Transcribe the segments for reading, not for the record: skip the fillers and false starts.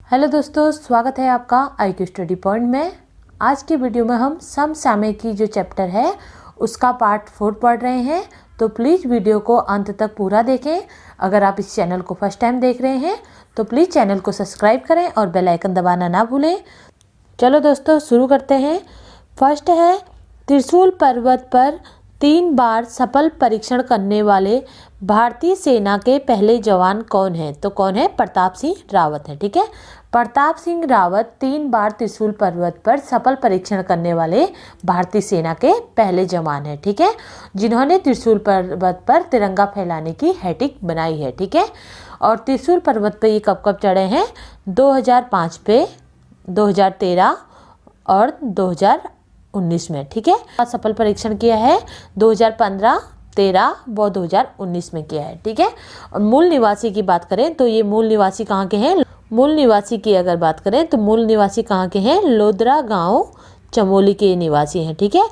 Hello दोस्तों, स्वागत है आपका IQ स्टडी पॉइंट में। आज की वीडियो में हम समसामयिकी जो चैप्टर है उसका पार्ट 4 पढ़ रहे हैं, तो प्लीज़ वीडियो को अंत तक पूरा देखें। अगर आप इस चैनल को फर्स्ट टाइम देख रहे हैं तो प्लीज़ चैनल को सब्सक्राइब करें और बेल आइकन दबाना ना भूलें। चलो दोस्तों शुरू करते हैं। फर्स्ट है, त्रिशूल पर्वत पर 3 बार सफल परीक्षण करने वाले भारतीय सेना के पहले जवान कौन हैं? तो कौन है? प्रताप सिंह रावत है। ठीक है, प्रताप सिंह रावत 3 बार त्रिशूल पर्वत पर सफल परीक्षण करने वाले भारतीय सेना के पहले जवान हैं। ठीक है, जिन्होंने त्रिशूल पर्वत पर तिरंगा फहराने की हैट्रिक बनाई है। ठीक है, और त्रिशूल पर्वत पे ये कब कब चढ़े हैं? 2005 पे, 2013 और 2019 में। ठीक है, सफल परीक्षण किया है 2015, 13 व 2019 में किया है। ठीक है, और मूल निवासी की बात करें तो ये मूल निवासी कहाँ के हैं? मूल निवासी की अगर बात करें तो मूल निवासी कहाँ के हैं? लोधरा गांव चमोली के निवासी हैं। ठीक है,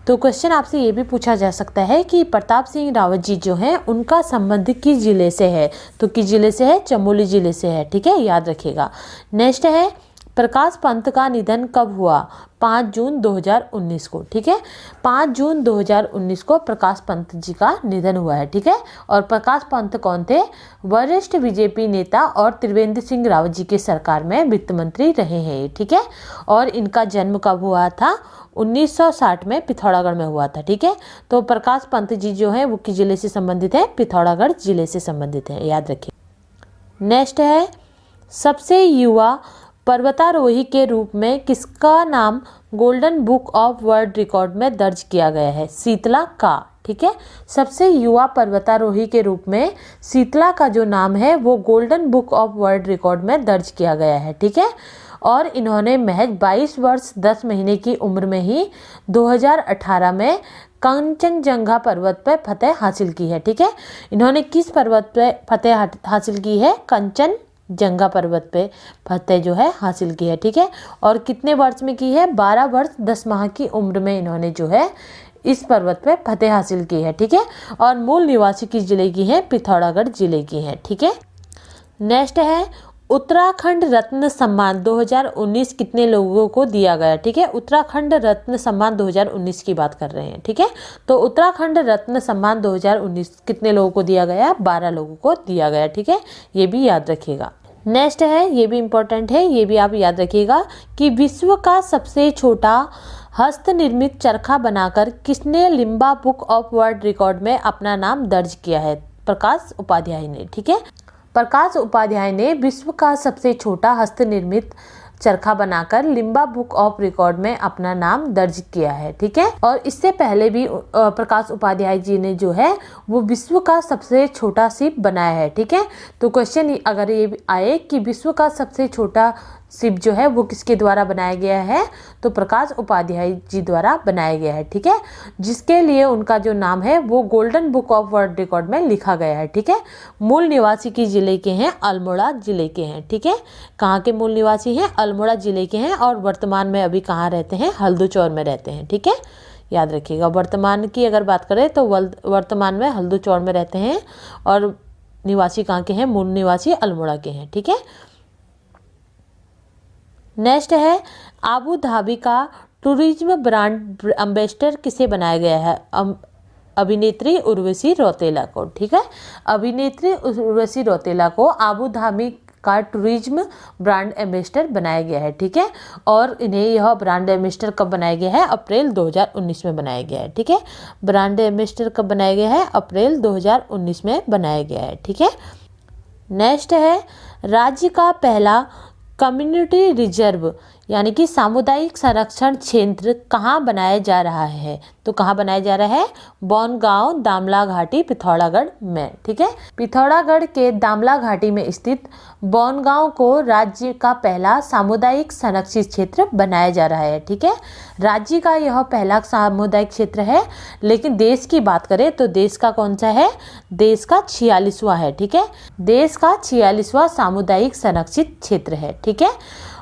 तो क्वेश्चन आपसे ये भी पूछा जा सकता है कि प्रताप सिंह रावत जी जो हैं उनका संबंध किस जिले से है? तो किस जिले से है? चमोली जिले से है। ठीक है, याद रखिएगा। नेक्स्ट है, प्रकाश पंत का निधन कब हुआ? 5 जून 2019 को। ठीक है, 5 जून 2019 को प्रकाश पंत जी का निधन हुआ है। ठीक है, और प्रकाश पंत कौन थे? वरिष्ठ बीजेपी नेता और त्रिवेंद्र सिंह रावत जी के सरकार में वित्त मंत्री रहे हैं। ठीक है, और इनका जन्म कब हुआ था? 1960 में पिथौरागढ़ में हुआ था। ठीक है, तो प्रकाश पंत जी जो है वो किस जिले से संबंधित है? पिथौरागढ़ जिले से संबंधित है, याद रखिए। नेक्स्ट है, सबसे युवा पर्वतारोही के रूप में किसका नाम golden book of world record में दर्ज किया गया है? शीतला का। ठीक है, सबसे युवा पर्वतारोही के रूप में शीतला का जो नाम है वो golden book of world record में दर्ज किया गया है। ठीक है, और इन्होंने महज 22 वर्ष 10 महीने की उम्र में ही 2018 में कंचनजंगा पर्वत पर फतेह हासिल की है। ठीक है, इन्होंने किस पर्वत पर फतेह हासिल की है? कंचनजंगा पर्वत पे फतेह जो है हासिल की है। ठीक है, और कितने वर्ष में की है? 12 वर्ष 10 माह की उम्र में इन्होंने जो है इस पर्वत पे फतेह हासिल की है। ठीक है, और मूल निवासी किस जिले की है? पिथौरागढ़ जिले की है। ठीक है, नेक्स्ट है, उत्तराखंड रत्न सम्मान 2019 कितने लोगों को दिया गया? ठीक है, उत्तराखंड रत्न सम्मान 2019 की बात कर रहे हैं। ठीक है, तो उत्तराखंड रत्न सम्मान 2019 कितने लोगों को दिया गया? 12 लोगों को दिया गया। ठीक है, ये भी याद रखिएगा। नेक्स्ट है, ये भी इम्पोर्टेंट है, ये भी आप याद रखिएगा कि विश्व का सबसे छोटा हस्त निर्मित चरखा बनाकर किसने Limba book of world record में अपना नाम दर्ज किया है? प्रकाश उपाध्याय ने। ठीक है, प्रकाश उपाध्याय ने विश्व का सबसे छोटा हस्त निर्मित चरखा बनाकर लिम्बा बुक ऑफ रिकॉर्ड में अपना नाम दर्ज किया है। ठीक है, और इससे पहले भी प्रकाश उपाध्याय जी ने जो है वो विश्व का सबसे छोटा शिप बनाया है। ठीक है, तो क्वेश्चन अगर ये आए कि विश्व का सबसे छोटा शिप जो है वो किसके द्वारा बनाया गया है? तो प्रकाश उपाध्याय जी द्वारा बनाया गया है। ठीक है, जिसके लिए उनका जो नाम है वो golden book of world record में लिखा गया है। ठीक है, मूल निवासी किस जिले के हैं? अल्मोड़ा जिले के हैं। ठीक है, कहाँ के मूल निवासी हैं? अल्मोड़ा जिले के हैं, और वर्तमान में अभी कहाँ रहते हैं? हल्दूचौर में रहते हैं। ठीक है, याद रखिएगा। वर्तमान की अगर बात करें तो वर्तमान में हल्दूचौर में रहते हैं, और निवासी कहाँ के हैं? मूल निवासी अल्मोड़ा के हैं। ठीक है, नेक्स्ट है, आबू धाबी का टूरिज्म ब्रांड एम्बेसडर किसे बनाया गया है? अभिनेत्री उर्वशी रौतेला को। ठीक है, अभिनेत्री उर्वशी रौतेला को आबू धाबी का टूरिज्म ब्रांड एम्बेसडर बनाया गया है। ठीक है, और इन्हें यह ब्रांड एम्बेसडर कब बनाया गया है? अप्रैल 2019 में बनाया गया है। ठीक है, ब्रांड एम्बेसडर कब बनाया गया है? अप्रैल 2019 में बनाया गया है। ठीक है, नेक्स्ट है, राज्य का पहला कम्युनिटी रिजर्व यानी कि सामुदायिक संरक्षण क्षेत्र कहाँ बनाया जा रहा है? तो कहाँ बनाया जा रहा है? बोनगांव दामला घाटी पिथौरागढ़ में। ठीक है, पिथौरागढ़ के दामला घाटी में स्थित बोनगांव को राज्य का पहला सामुदायिक संरक्षित क्षेत्र बनाया जा रहा है। ठीक है, राज्य का यह पहला सामुदायिक क्षेत्र है, लेकिन देश की बात करें तो देश का कौन सा है? देश का 46वां है। ठीक है, देश का 46वां सामुदायिक संरक्षित क्षेत्र है। ठीक है,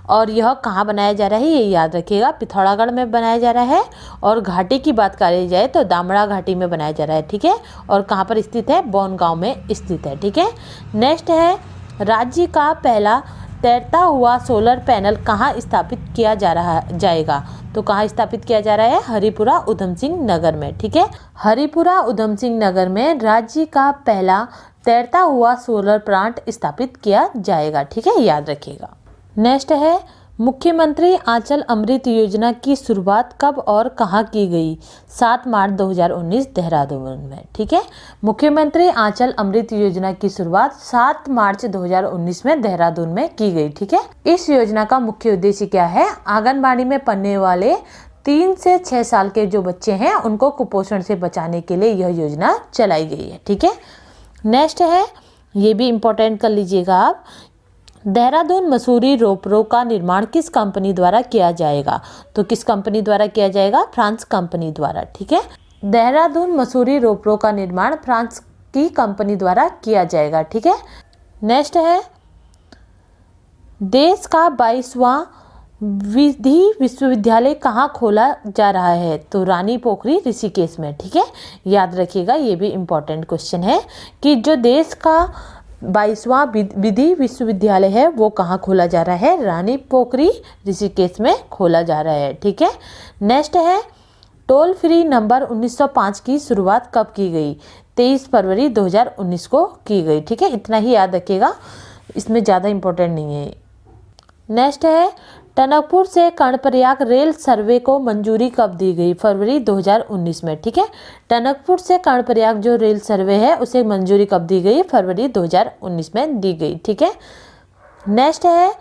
और यह कहाँ बनाया जा रहा है? ये याद रखिएगा, पिथौरागढ़ में बनाया जा रहा है, और घाटी की बात करी जाए तो दामड़ा घाटी में बनाया जा रहा है। ठीक है, और कहाँ पर स्थित है? बोनगांव में स्थित है। ठीक है, नेक्स्ट है, राज्य का पहला तैरता हुआ सोलर पैनल कहाँ स्थापित किया जाएगा? तो कहाँ स्थापित किया जा रहा है? हरिपुरा उधम सिंह नगर में। ठीक है, हरिपुरा उधम सिंह नगर में राज्य का पहला तैरता हुआ सोलर प्लांट स्थापित किया जाएगा। ठीक है, याद रखिएगा। नेक्स्ट है, मुख्यमंत्री आंचल अमृत योजना की शुरुआत कब और कहाँ की गई? 7 मार्च 2019 देहरादून में। ठीक है, मुख्यमंत्री आंचल अमृत योजना की शुरुआत 7 मार्च 2019 में देहरादून में की गई। ठीक है, इस योजना का मुख्य उद्देश्य क्या है? आंगनबाड़ी में पढ़ने वाले 3 से 6 साल के जो बच्चे हैं उनको कुपोषण से बचाने के लिए यह योजना चलाई गई है। ठीक है, नेक्स्ट है, ये भी इम्पोर्टेंट कर लीजिएगा आप, देहरादून मसूरी रोपरो का निर्माण किस कंपनी द्वारा किया जाएगा? तो किस कंपनी द्वारा किया जाएगा? फ्रांस कंपनी द्वारा। ठीक है, देहरादून मसूरी रोपरो का निर्माण फ्रांस की कंपनी द्वारा किया जाएगा। ठीक है, नेक्स्ट है, देश का 22वां विधि विश्वविद्यालय कहाँ खोला जा रहा है? तो रानी पोखरी ऋषिकेश में। ठीक है, याद रखिएगा, ये भी इम्पोर्टेंट क्वेश्चन है कि जो देश का 22वां विधि विश्वविद्यालय है वो कहाँ खोला जा रहा है? रानी पोखरी ऋषिकेश में खोला जा रहा है। ठीक है, नेक्स्ट है, टोल फ्री नंबर 1905 की शुरुआत कब की गई? 23 फरवरी 2019 को की गई। ठीक है, इतना ही याद रखिएगा, इसमें ज़्यादा इम्पोर्टेंट नहीं है। नेक्स्ट है, टनकपुर से कर्णप्रयाग रेल सर्वे को मंजूरी कब दी गई? फरवरी 2019 में। ठीक है, टनकपुर से कर्णप्रयाग जो रेल सर्वे है उसे मंजूरी कब दी गई? फरवरी 2019 में दी गई। ठीक है, नेक्स्ट है,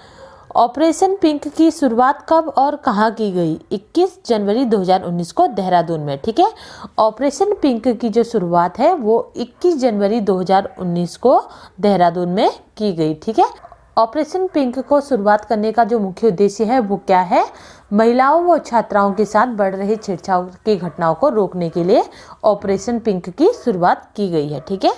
ऑपरेशन पिंक की शुरुआत कब और कहाँ की गई? 21 जनवरी 2019 को देहरादून में। ठीक है, ऑपरेशन पिंक की जो शुरुआत है वो 21 जनवरी 2019 को देहरादून में की गई। ठीक है, ऑपरेशन पिंक को शुरुआत करने का जो मुख्य उद्देश्य है वो क्या है? महिलाओं व छात्राओं के साथ बढ़ रही छेड़छाड़ की घटनाओं को रोकने के लिए ऑपरेशन पिंक की शुरुआत की गई है। ठीक है,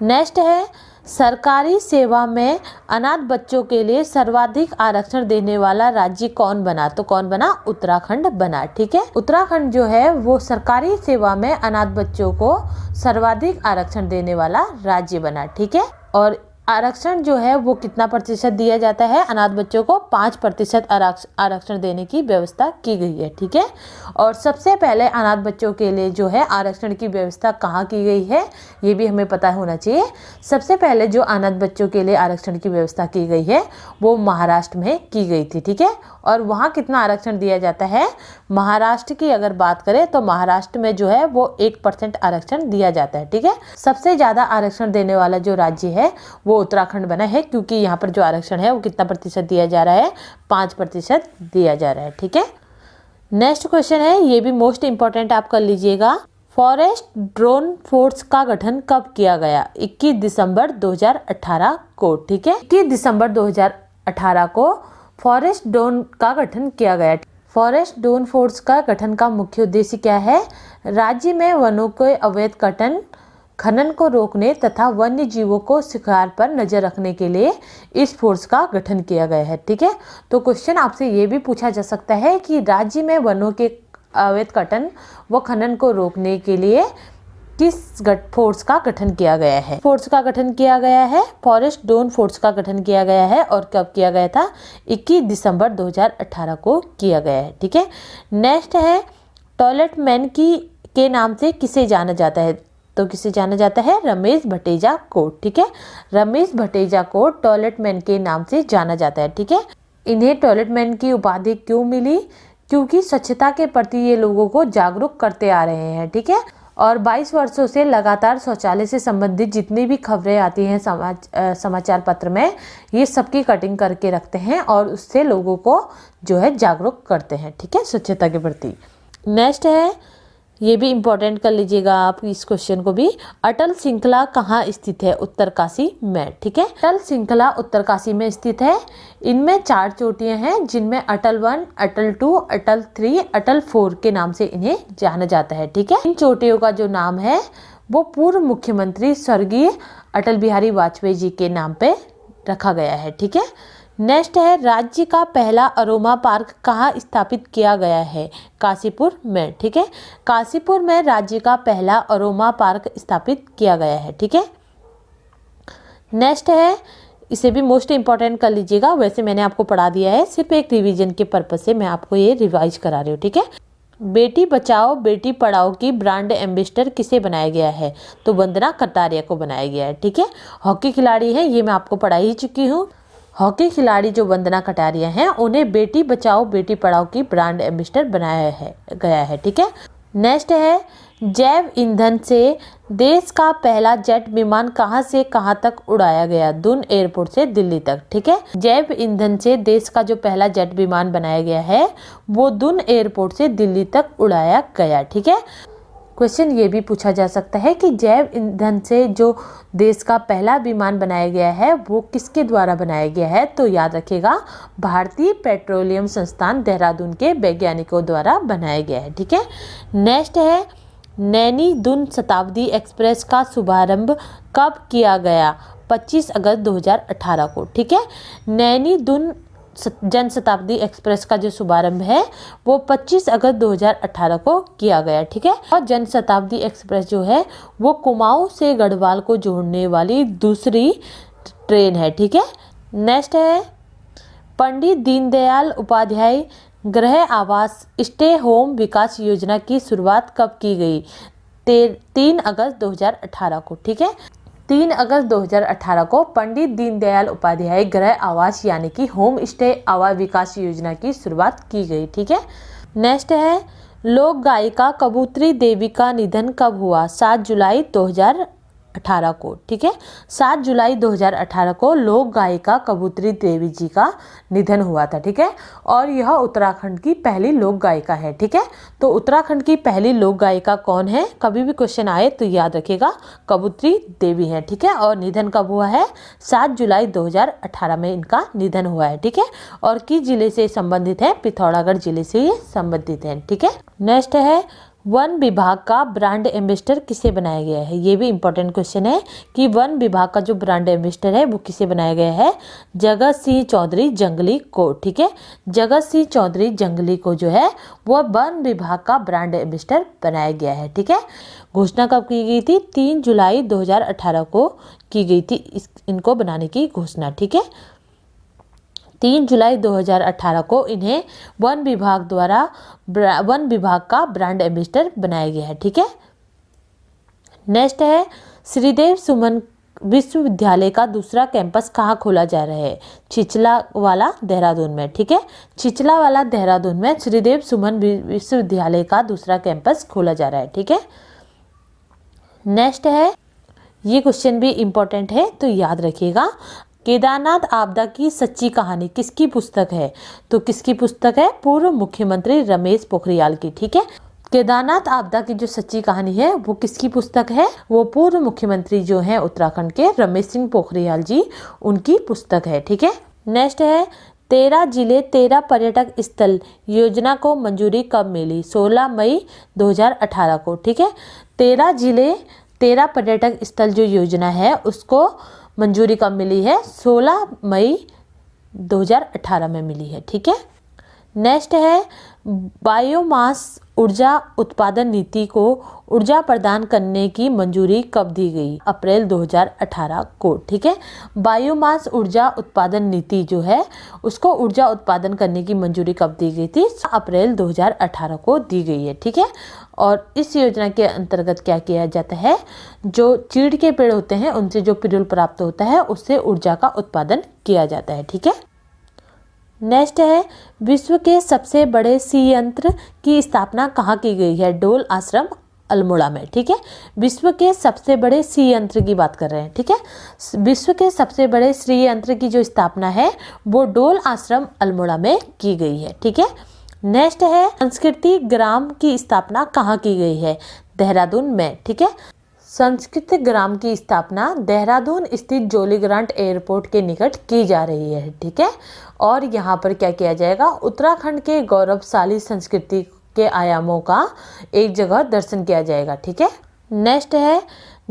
नेक्स्ट है, सरकारी सेवा में अनाथ बच्चों के लिए सर्वाधिक आरक्षण देने वाला राज्य कौन बना? तो कौन बना? उत्तराखंड बना। ठीक है, उत्तराखंड जो है वो सरकारी सेवा में अनाथ बच्चों को सर्वाधिक आरक्षण देने वाला राज्य बना। ठीक है, और आरक्षण जो है वो कितना प्रतिशत दिया जाता है? अनाथ बच्चों को 5% आरक्षण देने की व्यवस्था की गई है। ठीक है, और सबसे पहले अनाथ बच्चों के लिए जो है आरक्षण की व्यवस्था कहाँ की गई है ये भी हमें पता होना चाहिए। सबसे पहले जो अनाथ बच्चों के लिए आरक्षण की व्यवस्था की गई है वो महाराष्ट्र में की गई थी। ठीक है, और वहाँ कितना आरक्षण दिया जाता है? महाराष्ट्र की अगर बात करें तो महाराष्ट्र में जो है वो 1% आरक्षण दिया जाता है। ठीक है, सबसे ज़्यादा आरक्षण देने वाला जो राज्य है वो उत्तराखंड बना है, क्योंकि यहाँ पर जो आरक्षण है वो कितना प्रतिशत दिया जा रहा है? 5% दिया जा रहा है। ठीक है, नेक्स्ट क्वेश्चन है, ये भी मोस्ट इंपॉर्टेंट आप कर लीजिएगा, फॉरेस्ट ड्रोन फोर्स का गठन कब किया गया? 21 दिसंबर 2018 को। ठीक है, 21 दिसंबर 2018 को फॉरेस्ट ड्रोन का गठन किया गया। फॉरेस्ट ड्रोन फोर्स का गठन का मुख्य उद्देश्य क्या है? राज्य में वनों के अवैध खनन को रोकने तथा वन्य जीवों को शिकार पर नजर रखने के लिए इस फोर्स का गठन किया गया है। ठीक है, तो क्वेश्चन आपसे ये भी पूछा जा सकता है कि राज्य में वनों के अवैध खनन को रोकने के लिए किस फोर्स का गठन किया गया है? फोर्स का गठन किया गया है, फॉरेस्ट ड्रोन फोर्स का गठन किया गया है, और कब किया गया था? 21 दिसंबर 2018 को किया गया है। ठीक है, नेक्स्ट है, टॉयलेट मैन के नाम से किसे जाना जाता है? तो किसे जाना जाता है? रमेश भटेजा को। ठीक है, रमेश भटेजा को टॉयलेट मैन के नाम से जाना जाता है। ठीक है, इन्हें टॉयलेट मैन की उपाधि क्यों मिली? क्योंकि स्वच्छता के प्रति ये लोगों को जागरूक करते आ रहे हैं। ठीक है, और 22 वर्षों से लगातार शौचालय से संबंधित जितनी भी खबरें आती हैं समाचार पत्र में, ये सबकी कटिंग करके रखते हैं और उससे लोगों को जो है जागरूक करते हैं। ठीक है, स्वच्छता के प्रति। नेक्स्ट है, ये भी इम्पोर्टेंट कर लीजिएगा आप इस क्वेश्चन को भी, अटल श्रृंखला कहाँ स्थित है? उत्तरकाशी में। ठीक है, अटल श्रृंखला उत्तरकाशी में स्थित है। इनमें 4 चोटियां हैं जिनमें अटल 1, अटल 2, अटल 3, अटल 4 के नाम से इन्हें जाना जाता है। ठीक है, इन चोटियों का जो नाम है वो पूर्व मुख्यमंत्री स्वर्गीय अटल बिहारी वाजपेयी जी के नाम पे रखा गया है। ठीक है, नेक्स्ट है, राज्य का पहला अरोमा पार्क कहाँ स्थापित किया गया है? काशीपुर में। ठीक है, काशीपुर में राज्य का पहला अरोमा पार्क स्थापित किया गया है। ठीक है, नेक्स्ट है, इसे भी मोस्ट इम्पॉर्टेंट कर लीजिएगा। वैसे मैंने आपको पढ़ा दिया है, सिर्फ एक रिवीजन के पर्पज से मैं आपको ये रिवाइज करा रही हूँ, ठीक है। बेटी बचाओ बेटी पढ़ाओ की ब्रांड एम्बेसडर किसे बनाया गया है? तो वंदना कटारिया को बनाया गया है, ठीक है। हॉकी खिलाड़ी है, ये मैं आपको पढ़ा ही चुकी हूँ। हॉकी खिलाड़ी जो वंदना कटारिया हैं, उन्हें बेटी बचाओ बेटी पढ़ाओ की ब्रांड एम्बेसडर बनाया गया है, ठीक है। नेक्स्ट है, जैव ईंधन से देश का पहला जेट विमान कहां से कहां तक उड़ाया गया? दून एयरपोर्ट से दिल्ली तक, ठीक है। जैव ईंधन से देश का जो पहला जेट विमान बनाया गया है वो दून एयरपोर्ट से दिल्ली तक उड़ाया गया, ठीक है। क्वेश्चन ये भी पूछा जा सकता है कि जैव ईंधन से जो देश का पहला विमान बनाया गया है वो किसके द्वारा बनाया गया है? तो याद रखिएगा, भारतीय पेट्रोलियम संस्थान देहरादून के वैज्ञानिकों द्वारा बनाया गया है, ठीक है। नेक्स्ट है, नैनी दून शताब्दी एक्सप्रेस का शुभारंभ कब किया गया? 25 अगस्त 2018 को, ठीक है। नैनी दून जन शताब्दी एक्सप्रेस का जो शुभारंभ है वो 25 अगस्त 2018 को किया गया, ठीक है। और जन शताब्दी एक्सप्रेस जो है वो कुमाऊं से गढ़वाल को जोड़ने वाली दूसरी ट्रेन है, ठीक है। नेक्स्ट है, पंडित दीनदयाल उपाध्याय गृह आवास स्टे होम विकास योजना की शुरुआत कब की गई? 3 अगस्त 2018 को, ठीक है। 3 अगस्त 2018 को पंडित दीनदयाल उपाध्याय गृह आवास यानी कि होम स्टे आवास विकास योजना की शुरुआत की गई, ठीक है। नेक्स्ट है, लोक गायिका कबूतरी देवी का निधन कब हुआ? 7 जुलाई 2018 को, ठीक है। 7 जुलाई 2018 को लोक गायिका कबूतरी देवी जी का निधन हुआ था, ठीक है। और यह उत्तराखंड की पहली लोक गायिका है, ठीक है। तो उत्तराखंड की पहली लोक गायिका कौन है? कभी भी क्वेश्चन आए तो याद रखिएगा, कबूतरी देवी है, ठीक है। और निधन कब हुआ है? 7 जुलाई 2018 में इनका निधन हुआ है, ठीक है। और किस जिले से संबंधित है? पिथौरागढ़ जिले से ये संबंधित है, ठीक है। नेक्स्ट है, वन विभाग का ब्रांड एम्बेसडर किसे बनाया गया है? ये भी इंपॉर्टेंट क्वेश्चन है कि वन विभाग का जो ब्रांड एम्बेसडर है वो किसे बनाया गया है? जगत सिंह चौधरी जंगली को, ठीक है। जगत सिंह चौधरी जंगली को जो है वो वन विभाग का ब्रांड एम्बेसडर बनाया गया है, ठीक है। घोषणा कब की गई थी? 3 जुलाई 2018 को की गई थी इनको बनाने की घोषणा, ठीक है। 3 जुलाई 2018 को इन्हें वन विभाग द्वारा वन विभाग का ब्रांड एम्बेसडर बनाया गया है, ठीक है। नेक्स्ट है, श्रीदेव सुमन विश्वविद्यालय का दूसरा कैंपस कहाँ खोला जा रहा है? छिछला वाला देहरादून में, ठीक है। छिछला वाला देहरादून में श्रीदेव सुमन विश्वविद्यालय का दूसरा कैंपस खोला जा रहा है, ठीक है। नेक्स्ट है, ये क्वेश्चन भी इम्पोर्टेंट है तो याद रखिएगा, केदारनाथ आपदा की सच्ची कहानी किसकी पुस्तक है? तो किसकी पुस्तक है? पूर्व मुख्यमंत्री रमेश पोखरियाल की, ठीक है। केदारनाथ आपदा की जो सच्ची कहानी है वो किसकी पुस्तक है? वो पूर्व मुख्यमंत्री जो हैं उत्तराखंड के रमेश सिंह पोखरियाल जी, उनकी पुस्तक है, ठीक है। नेक्स्ट है, 13 जिले 13 पर्यटक स्थल योजना को मंजूरी कब मिली? 16 मई 2018 को, ठीक है। 13 जिले 13 पर्यटक स्थल जो योजना है उसको मंजूरी कब मिली है? 16 मई 2018 में मिली है, ठीक है। नेक्स्ट है, बायोमास ऊर्जा उत्पादन नीति को ऊर्जा प्रदान करने की मंजूरी कब दी गई? अप्रैल 2018 को, ठीक है। बायोमास ऊर्जा उत्पादन नीति जो है उसको ऊर्जा उत्पादन करने की मंजूरी कब दी गई थी? अप्रैल 2018 को दी गई है, ठीक है। और इस योजना के अंतर्गत क्या किया जाता है? जो चीड़ के पेड़ होते हैं उनसे जो पिरूल प्राप्त होता है उससे ऊर्जा का उत्पादन किया जाता है, ठीक है। नेक्स्ट है, विश्व के सबसे बड़े संयंत्र की स्थापना कहाँ की गई है? डोल आश्रम अल्मोड़ा में, ठीक है। विश्व के सबसे बड़े संयंत्र की बात कर रहे हैं, ठीक है। विश्व के सबसे बड़े संयंत्र की जो स्थापना है वो डोल आश्रम अल्मोड़ा में की गई है, ठीक है। नेक्स्ट है, संस्कृति ग्राम की स्थापना कहाँ की गई है? देहरादून में, ठीक है। संस्कृत ग्राम की स्थापना देहरादून स्थित जोली ग्रांट एयरपोर्ट के निकट की जा रही है, ठीक है। और यहाँ पर क्या किया जाएगा? उत्तराखंड के गौरवशाली संस्कृति के आयामों का एक जगह दर्शन किया जाएगा, ठीक है। नेक्स्ट है,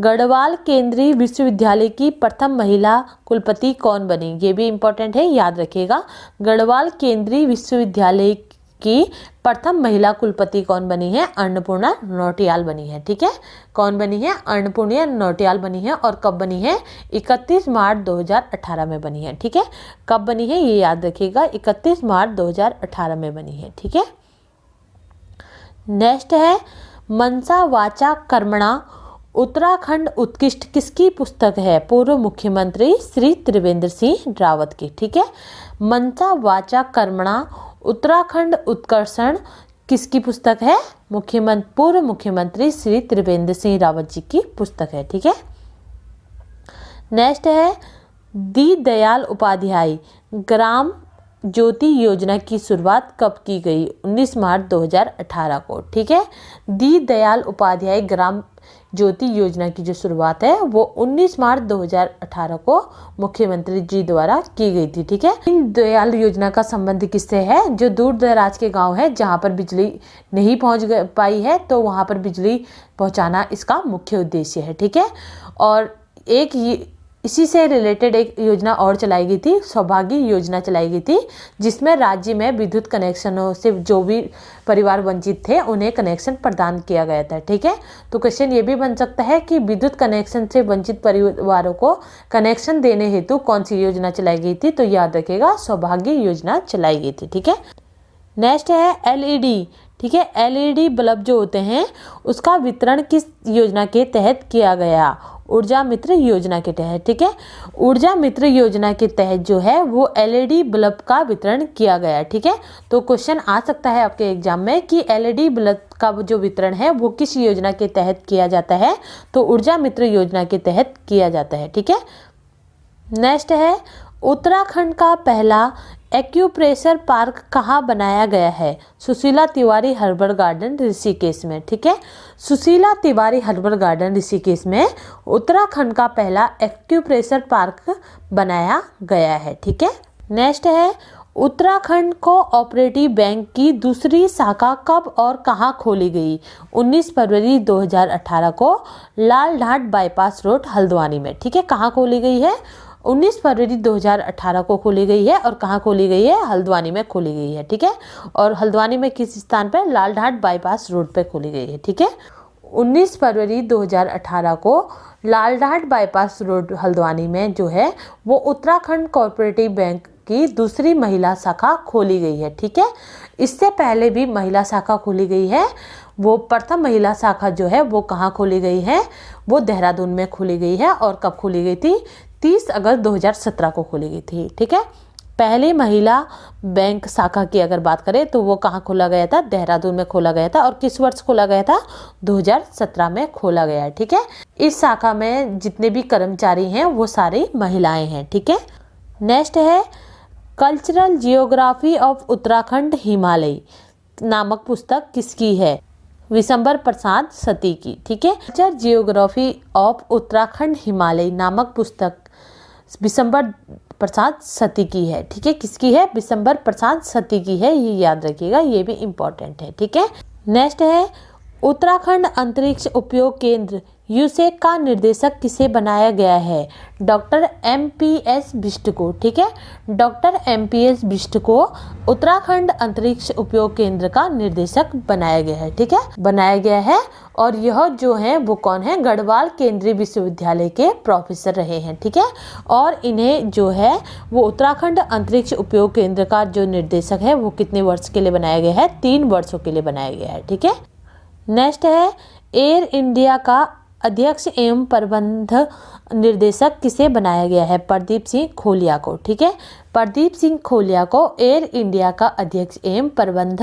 गढ़वाल केंद्रीय विश्वविद्यालय की प्रथम महिला कुलपति कौन बनी? ये भी इम्पोर्टेंट है, याद रखिएगा। गढ़वाल केंद्रीय विश्वविद्यालय की प्रथम महिला कुलपति कौन बनी है? अन्नपूर्णा नौटियाल बनी है। ठीक है, कौन बनी है? अन्नपूर्णा नौटियाल बनी है। और कब बनी है? 31 मार्च 2018 में बनी है। ठीक है, कब बनी है ये याद रखिएगा, 31 मार्च 2018 में बनी है। ठीक है, नेक्स्ट है मनसा वाचा कर्मणा उत्तराखंड उत्कृष्ट किसकी पुस्तक है? पूर्व मुख्यमंत्री श्री त्रिवेंद्र सिंह रावत की। ठीक है, मनसा वाचा कर्मणा उत्तराखंड उत्कर्षण किसकी पुस्तक है? पूर्व मुख्यमंत्री श्री त्रिवेंद्र सिंह रावत जी की पुस्तक है। ठीक है, नेक्स्ट है दीनदयाल उपाध्याय ग्राम ज्योति योजना की शुरुआत कब की गई? 19 मार्च 2018 को। ठीक है, दीनदयाल उपाध्याय ग्राम ज्योति योजना की जो शुरुआत है वो 19 मार्च 2018 को मुख्यमंत्री जी द्वारा की गई थी। ठीक है, दीनदयाल योजना का संबंध किससे है? जो दूर दराज के गांव है जहां पर बिजली नहीं पहुंच पाई है तो वहां पर बिजली पहुंचाना इसका मुख्य उद्देश्य है। ठीक है, और इसी से रिलेटेड एक योजना और चलाई गई थी, सौभाग्य योजना चलाई गई थी, जिसमें राज्य में विद्युत कनेक्शनों से जो भी परिवार वंचित थे उन्हें कनेक्शन प्रदान किया गया था। ठीक है, तो क्वेश्चन ये भी बन सकता है कि विद्युत कनेक्शन से वंचित परिवारों को कनेक्शन देने हेतु कौन सी योजना चलाई गई थी? तो याद रखिएगा सौभाग्य योजना चलाई गई थी। ठीक है, नेक्स्ट है एलईडी। ठीक है, एलईडी बल्ब जो होते हैं उसका वितरण किस योजना के तहत किया गया? ऊर्जा मित्र योजना के तहत। ठीक है, ऊर्जा मित्र योजना के तहत जो है वो एलईडी बल्ब का वितरण किया गया। ठीक है, तो क्वेश्चन आ सकता है आपके एग्जाम में कि एलईडी बल्ब का जो वितरण है वो किस योजना के तहत किया जाता है? तो ऊर्जा मित्र योजना के तहत किया जाता है। ठीक है, नेक्स्ट है उत्तराखंड का पहला एक्यूप्रेशर पार्क कहाँ बनाया गया है? सुशीला तिवारी हर्बल गार्डन ऋषिकेश में। ठीक है, सुशीला तिवारी हर्बल गार्डन ऋषिकेश में उत्तराखंड का पहला एक्यूप्रेशर पार्क बनाया गया है। ठीक है, नेक्स्ट है उत्तराखंड कोऑपरेटिव बैंक की दूसरी शाखा कब और कहाँ खोली गई? 19 फरवरी 2018 को लालघाट बाईपास रोड हल्द्वानी में। ठीक है, कहाँ खोली गई है? 19 फरवरी 2018 को खोली गई है। और कहाँ खोली गई है? हल्द्वानी में खोली गई है। ठीक है, और हल्द्वानी में किस स्थान पर? लालघाट बाईपास रोड पे खोली गई है। ठीक है, 19 फरवरी 2018 को लालघाट बाईपास रोड हल्द्वानी में जो है वो उत्तराखंड कोऑपरेटिव बैंक की दूसरी महिला शाखा खोली गई है। ठीक है, इससे पहले भी महिला शाखा खोली गई है। वो प्रथम महिला शाखा जो है वो कहाँ खोली गई है? वो देहरादून में खोली गई है। और कब खोली गई थी? 30 अगस्त 2017 को खोली गई थी। ठीक है, पहली महिला बैंक शाखा की अगर बात करें तो वो कहाँ खोला गया था? देहरादून में खोला गया था। और किस वर्ष खोला गया था? 2017 में खोला गया है। ठीक है, इस शाखा में जितने भी कर्मचारी हैं वो सारी महिलाएं हैं। ठीक है, नेक्स्ट है cultural geography of Uttarakhand Himalaya नामक पुस्तक किसकी है? विशंबर प्रसाद सती की। ठीक है, cultural geography of Uttarakhand Himalaya नामक पुस्तक विशंबर प्रसाद सती की है। ठीक है, किसकी है? विशंबर प्रसाद सती की है, ये याद रखिएगा, ये भी इम्पोर्टेंट है। ठीक है, नेक्स्ट है उत्तराखंड अंतरिक्ष उपयोग केंद्र यूसेक का निर्देशक किसे बनाया गया है? डॉक्टर MPS बिष्ट को। ठीक है, डॉक्टर MPS बिष्ट को उत्तराखंड अंतरिक्ष उपयोग केंद्र का निर्देशक बनाया गया है। ठीक है, बनाया गया है। और यह जो है वो कौन है? गढ़वाल केंद्रीय विश्वविद्यालय के प्रोफेसर रहे हैं। ठीक है, और इन्हें जो है वो उत्तराखंड अंतरिक्ष उपयोग केंद्र का जो निर्देशक है वो कितने वर्ष के लिए बनाया गया है? 3 वर्षों के लिए बनाया गया है। ठीक है, नेक्स्ट है एयर इंडिया का अध्यक्ष एवं प्रबंध निर्देशक किसे बनाया गया है? प्रदीप सिंह खोलिया को। ठीक है, प्रदीप सिंह खोलिया को एयर इंडिया का अध्यक्ष एवं प्रबंध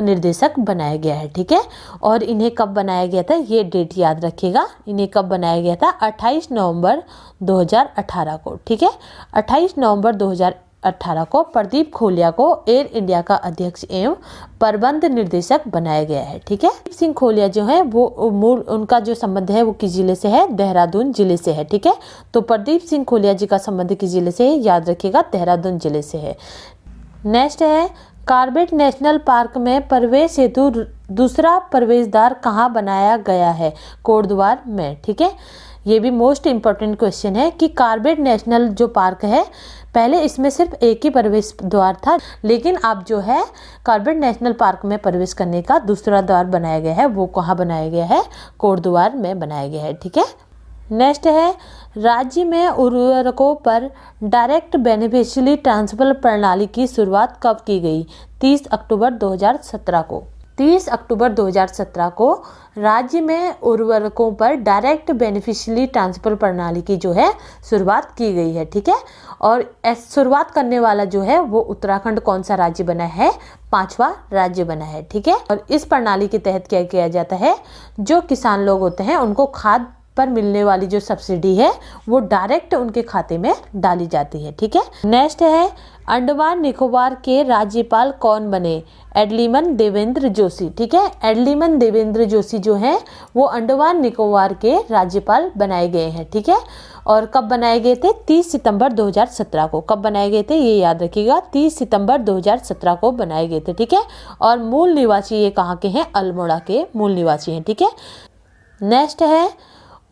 निर्देशक बनाया गया है। ठीक है, और इन्हें कब बनाया गया था? ये डेट याद रखिएगा, इन्हें कब बनाया गया था? 28 नवंबर 2018 को। ठीक है, 28 नवंबर 2018 को प्रदीप खोलिया को एयर इंडिया का अध्यक्ष एवं प्रबंध निर्देशक बनाया गया है। ठीक है, प्रदीप सिंह खोलिया जो है वो मूल उनका जो संबंध है वो किस जिले से है? देहरादून जिले से है। ठीक है, तो प्रदीप सिंह खोलिया जी का संबंध किस जिले से है? याद रखिएगा, देहरादून जिले से है। नेक्स्ट है कॉर्बेट नेशनल पार्क में प्रवेश हेतु दूसरा प्रवेश द्वार कहाँ बनाया गया है? कोटद्वार में। ठीक है, ये भी मोस्ट इम्पोर्टेंट क्वेश्चन है कि कॉर्बेट नेशनल जो पार्क है पहले इसमें सिर्फ एक ही प्रवेश द्वार था, लेकिन अब जो है कॉर्बेट नेशनल पार्क में प्रवेश करने का दूसरा द्वार बनाया गया है। वो कहाँ बनाया गया है? कोटद्वार में बनाया गया है। ठीक है। नेक्स्ट है, राज्य में उर्वरकों पर डायरेक्ट बेनिफिशियरी ट्रांसफर प्रणाली की शुरुआत कब की गई? 30 अक्टूबर 2017 को। 30 अक्टूबर 2017 को राज्य में उर्वरकों पर डायरेक्ट बेनिफिशियरी ट्रांसफर प्रणाली की जो है शुरुआत की गई है। ठीक है। और शुरुआत करने वाला जो है वो उत्तराखंड कौन सा राज्य बना है? 5वां राज्य बना है। ठीक है। और इस प्रणाली के तहत क्या किया जाता है? जो किसान लोग होते हैं उनको खाद पर मिलने वाली जो सब्सिडी है वो डायरेक्ट उनके खाते में डाली जाती है। ठीक है। नेक्स्ट है, अंडमान निकोबार के राज्यपाल कौन बने? एडलीमन देवेंद्र जोशी। ठीक है। एडलीमन देवेंद्र जोशी जो हैं वो अंडमान निकोबार के राज्यपाल बनाए गए हैं। ठीक है। और कब बनाए गए थे? 30 सितंबर 2017 को। कब बनाए गए थे ये याद रखिएगा, 30 सितंबर 2017 को बनाए गए थे। ठीक है। और मूल निवासी ये कहाँ के हैं? अल्मोड़ा के मूल निवासी हैं। ठीक है। नेक्स्ट है,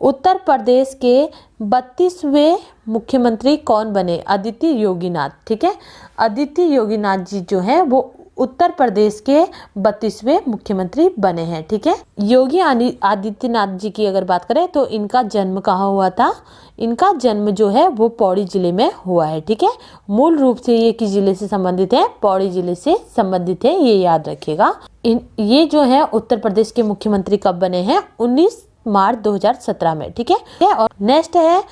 उत्तर प्रदेश के 32वें मुख्यमंत्री कौन बने? आदित्य योगीनाथ। ठीक है। आदित्य योगीनाथ जी जो हैं वो उत्तर प्रदेश के 32वें मुख्यमंत्री बने हैं। ठीक है। योगी आदित्यनाथ जी की अगर बात करें तो इनका जन्म कहाँ हुआ था? इनका जन्म जो है वो पौड़ी जिले में हुआ है। ठीक है। मूल रूप से ये किस जिले से संबंधित है? पौड़ी जिले से संबंधित है, ये याद रखिएगा। ये जो है उत्तर प्रदेश के मुख्यमंत्री कब बने हैं? 19 मार्च 2017 में। ठीक है। और नेक्स्ट है,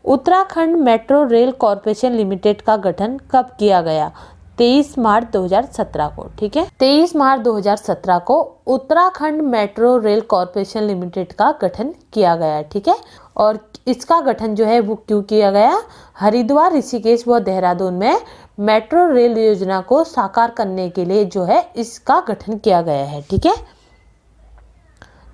Uttarakhand metro rail corporation limited का गठन कब किया गया? 23 मार्च 2017 को। ठीक है। 23 मार्च 2017 को Uttarakhand metro rail corporation limited का गठन किया गया। ठीक है। और इसका गठन जो है वो क्यों किया गया? हरिद्वार, ऋषिकेश व देहरादून में मेट्रो रेल योजना को साकार करने के लिए जो है इसका गठन किया गया है। ठीक है।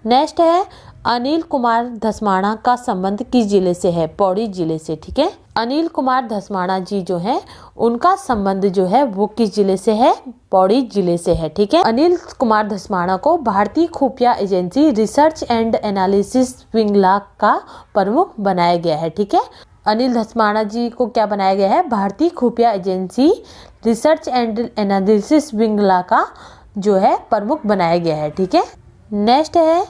नेक्स्ट है, अनिल कुमार धस्माना का संबंध किस जिले से है? पौड़ी जिले से। ठीक है। अनिल कुमार धस्माना जी जो है उनका संबंध जो है वो किस जिले से है? पौड़ी जिले से है। ठीक है। अनिल कुमार धस्माना को भारतीय खुफिया एजेंसी रिसर्च एंड एनालिसिस विंगला का प्रमुख बनाया गया है। ठीक है। अनिल धस्माना जी को क्या बनाया गया है? भारतीय खुफिया एजेंसी रिसर्च एंड एनालिसिस विंगला का जो है प्रमुख बनाया गया है। ठीक है। नेक्स्ट है,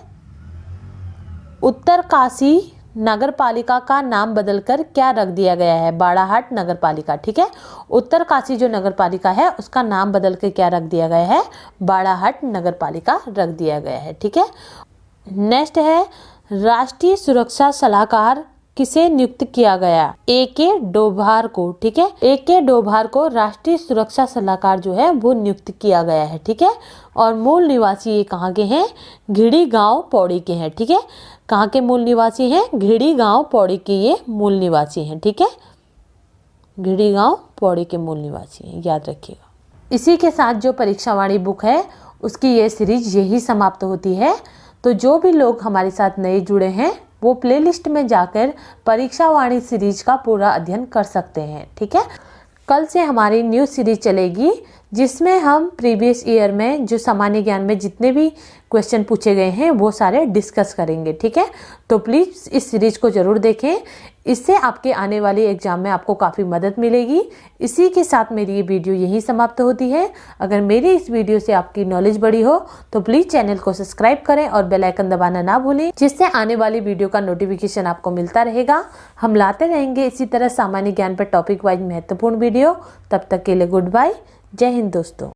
उत्तरकाशी नगरपालिका का नाम बदलकर क्या रख दिया गया है? बाड़ाहाट नगरपालिका। ठीक है। उत्तरकाशी जो नगरपालिका है उसका नाम बदलकर क्या रख दिया गया है? बाड़ाहाट नगरपालिका रख दिया गया है। ठीक है। नेक्स्ट है, राष्ट्रीय सुरक्षा सलाहकार किसे नियुक्त किया गया? AK डोभाल को। ठीक है। AK डोभाल को राष्ट्रीय सुरक्षा सलाहकार जो है वो नियुक्त किया गया है। ठीक है। और मूल निवासी ये कहाँ के हैं? घिड़ी गांव पौड़ी के हैं। ठीक है। कहाँ के मूल निवासी हैं? घिड़ी गांव पौड़ी के ये मूल निवासी हैं। ठीक है। घिड़ी गांव पौड़ी के मूल निवासी हैं, याद रखिएगा। इसी के साथ जो परीक्षावाणी बुक है उसकी ये सीरीज यही समाप्त होती है। तो जो भी लोग हमारे साथ नए जुड़े हैं वो प्लेलिस्ट में जाकर परीक्षावाणी सीरीज का पूरा अध्ययन कर सकते हैं। ठीक है। कल से हमारी न्यू सीरीज चलेगी जिसमें हम प्रीवियस ईयर में जो सामान्य ज्ञान में जितने भी क्वेश्चन पूछे गए हैं वो सारे डिस्कस करेंगे। ठीक है। तो प्लीज़ इस सीरीज को ज़रूर देखें, इससे आपके आने वाले एग्जाम में आपको काफ़ी मदद मिलेगी। इसी के साथ मेरी ये वीडियो यहीं समाप्त होती है। अगर मेरी इस वीडियो से आपकी नॉलेज बढ़ी हो तो प्लीज़ चैनल को सब्सक्राइब करें और बेल आइकन दबाना ना भूलें, जिससे आने वाली वीडियो का नोटिफिकेशन आपको मिलता रहेगा। हम लाते रहेंगे इसी तरह सामान्य ज्ञान पर टॉपिक वाइज महत्वपूर्ण वीडियो। तब तक के लिए गुड बाय। जय हिंद दोस्तों।